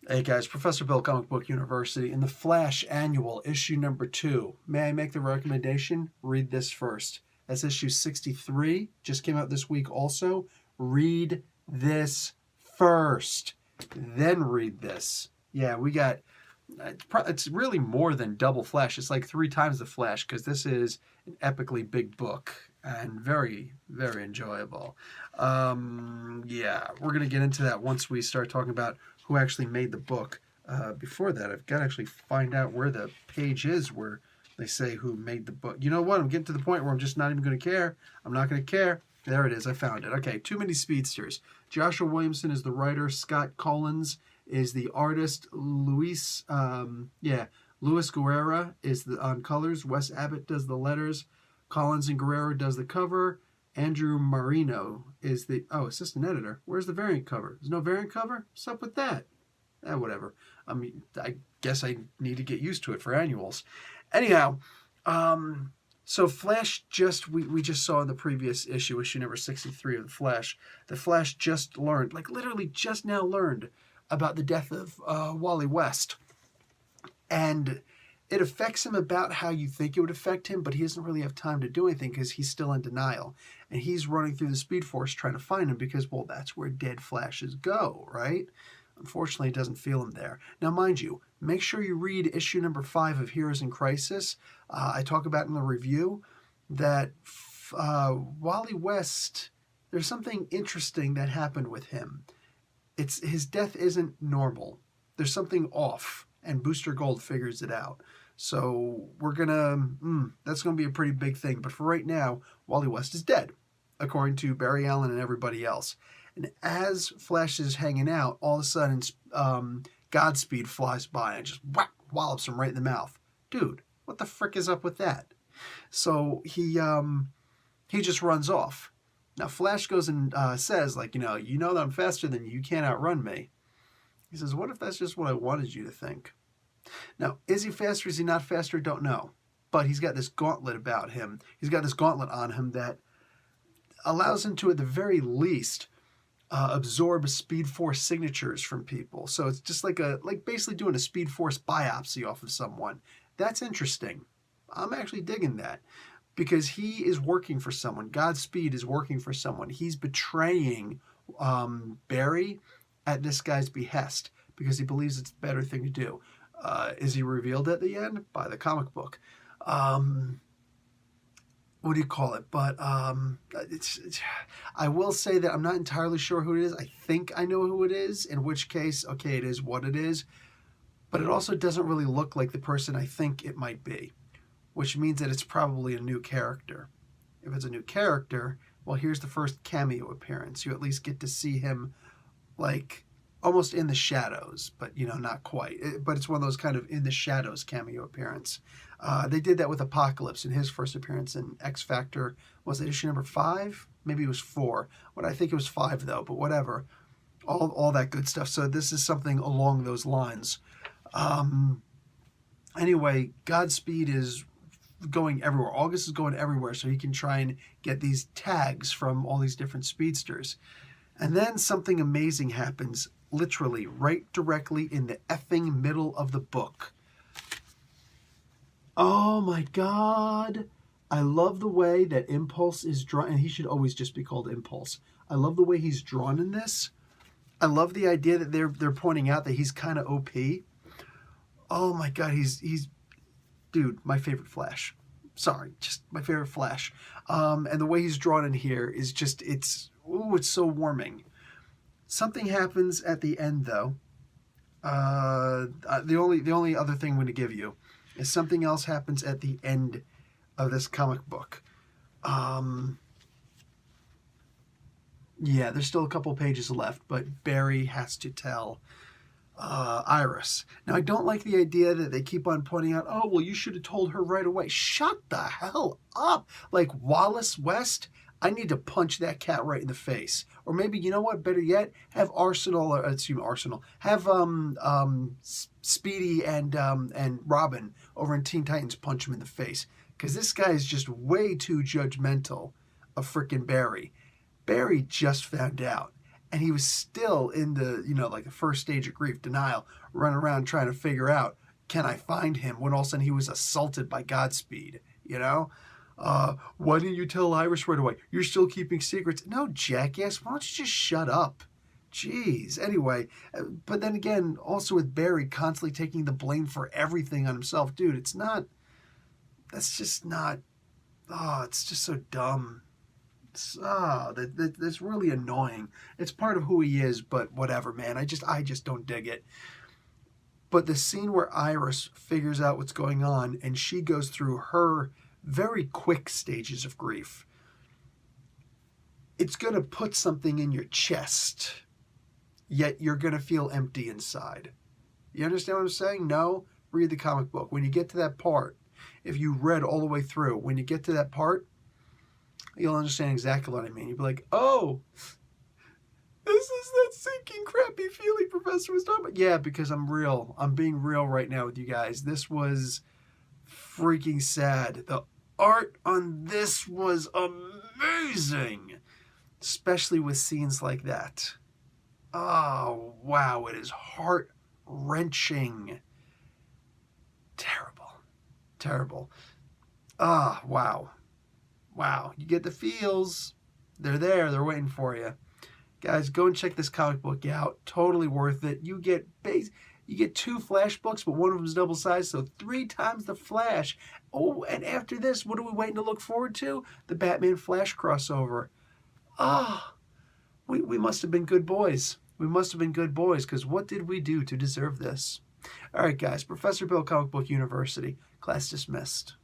Hey guys, Professor Bill, Comic Book University, in the Flash Annual, issue number 2. May I make the recommendation? Read this first. That's issue 63, just came out this week also. Read this first, then read this. Yeah, we got, it's really more than double Flash. It's like 3 times the Flash, because this is an epically big book and very, very enjoyable. Yeah, we're going to get into that once we start talking about who actually made the book. Before that, I've got to actually find out where the page is where they say who made the book. You know what? I'm getting to the point where I'm just not even going to care. I'm not going to care. There it is. I found it. Okay, Too Many Speedsters. Joshua Williamson is the writer. Scott Collins is the artist. Luis Guerra is on colors. Wes Abbott does the letters. Collins and Guerrero does the cover. Andrew Marino is the assistant editor. Where's the variant cover? There's no variant cover? What's up with that? Whatever. I mean, I guess I need to get used to it for annuals. Anyhow, so Flash we just saw in the previous issue number 63 of the Flash just learned, like literally just now learned about the death of Wally West. And it affects him about how you think it would affect him, but he doesn't really have time to do anything because he's still in denial. And he's running through the Speed Force trying to find him because, well, that's where dead Flashes go, right? Unfortunately, it doesn't feel him there. Now, mind you, make sure you read issue number 5 of Heroes in Crisis. I talk about in the review that Wally West, there's something interesting that happened with him. His death isn't normal. There's something off, and Booster Gold figures it out. So we're that's gonna be a pretty big thing. But for right now, Wally West is dead, according to Barry Allen and everybody else. And as Flash is hanging out, all of a sudden, Godspeed flies by and just wallops him right in the mouth. Dude, what the frick is up with that? So he just runs off. Now Flash goes and says, like, you know that I'm faster than you. You can't outrun me. He says, what if that's just what I wanted you to think? Now, is he faster? Is he not faster? Don't know. But he's got this gauntlet about him. He's got this gauntlet on him that allows him to, at the very least, absorb Speed Force signatures from people. So it's just like basically doing a Speed Force biopsy off of someone. That's interesting. I'm actually digging that because he is working for someone. Godspeed is working for someone. He's betraying Barry at this guy's behest because he believes it's the better thing to do. Is he revealed at the end? By the comic book. What do you call it? But I will say that I'm not entirely sure who it is. I think I know who it is, in which case, okay, it is what it is. But it also doesn't really look like the person I think it might be, which means that it's probably a new character. If it's a new character, well, here's the first cameo appearance. You at least get to see him, like, almost in the shadows, but, not quite. But it's one of those kind of in the shadows cameo appearance. They did that with Apocalypse in his first appearance in X Factor. Was it issue number 5? Maybe it was 4. But I think it was 5, though, but whatever. All that good stuff. So this is something along those lines. Anyway, Godspeed is going everywhere. August is going everywhere so he can try and get these tags from all these different speedsters. And then something amazing happens, literally, right directly in the effing middle of the book. Oh my God. I love the way that Impulse is drawn, and he should always just be called Impulse. I love the way he's drawn in this. I love the idea that they're pointing out that he's kind of OP. Oh my God, he's dude, my favorite Flash. Sorry, just my favorite Flash. And the way he's drawn in here is just, it's so warming. Something happens at the end, though. The only other thing I'm going to give you is something else happens at the end of this comic book. Yeah, there's still a couple pages left, but Barry has to tell Iris. Now, I don't like the idea that they keep on pointing out, oh, well, you should have told her right away. Shut the hell up. Like Wallace West, I need to punch that cat right in the face. Or maybe, you know what, better yet, have have Speedy and Robin over in Teen Titans punch him in the face. Because this guy is just way too judgmental of frickin' Barry. Barry just found out. And he was still in the, like the first stage of grief, denial, running around trying to figure out, can I find him? When all of a sudden he was assaulted by Godspeed, Why didn't you tell Iris right away? You're still keeping secrets. No, jackass, why don't you just shut up? Jeez. Anyway, but then again, also with Barry constantly taking the blame for everything on himself. Dude, it's just so dumb. That's really annoying. It's part of who he is, but whatever, man. I just don't dig it. But the scene where Iris figures out what's going on and she goes through her very quick stages of grief, it's going to put something in your chest, yet you're going to feel empty inside. You understand what I'm saying? No? Read the comic book. When you get to that part, if you read all the way through, when you get to that part, you'll understand exactly what I mean. You'll be like, oh, this is that sinking, crappy feeling Professor was talking about. Yeah, because I'm real. I'm being real right now with you guys. This was freaking sad. The art on this was amazing, especially with scenes like that. Oh, wow. It is heart-wrenching. Terrible. Wow. You get the feels. They're there. They're waiting for you. Guys, go and check this comic book out. Totally worth it. You get 2 Flash books, but one of them is double-sized, so 3 times the Flash. Oh, and after this, what are we waiting to look forward to? The Batman Flash crossover. We must have been good boys. Because what did we do to deserve this? All right, guys. Professor Bill, Comic Book University. Class dismissed.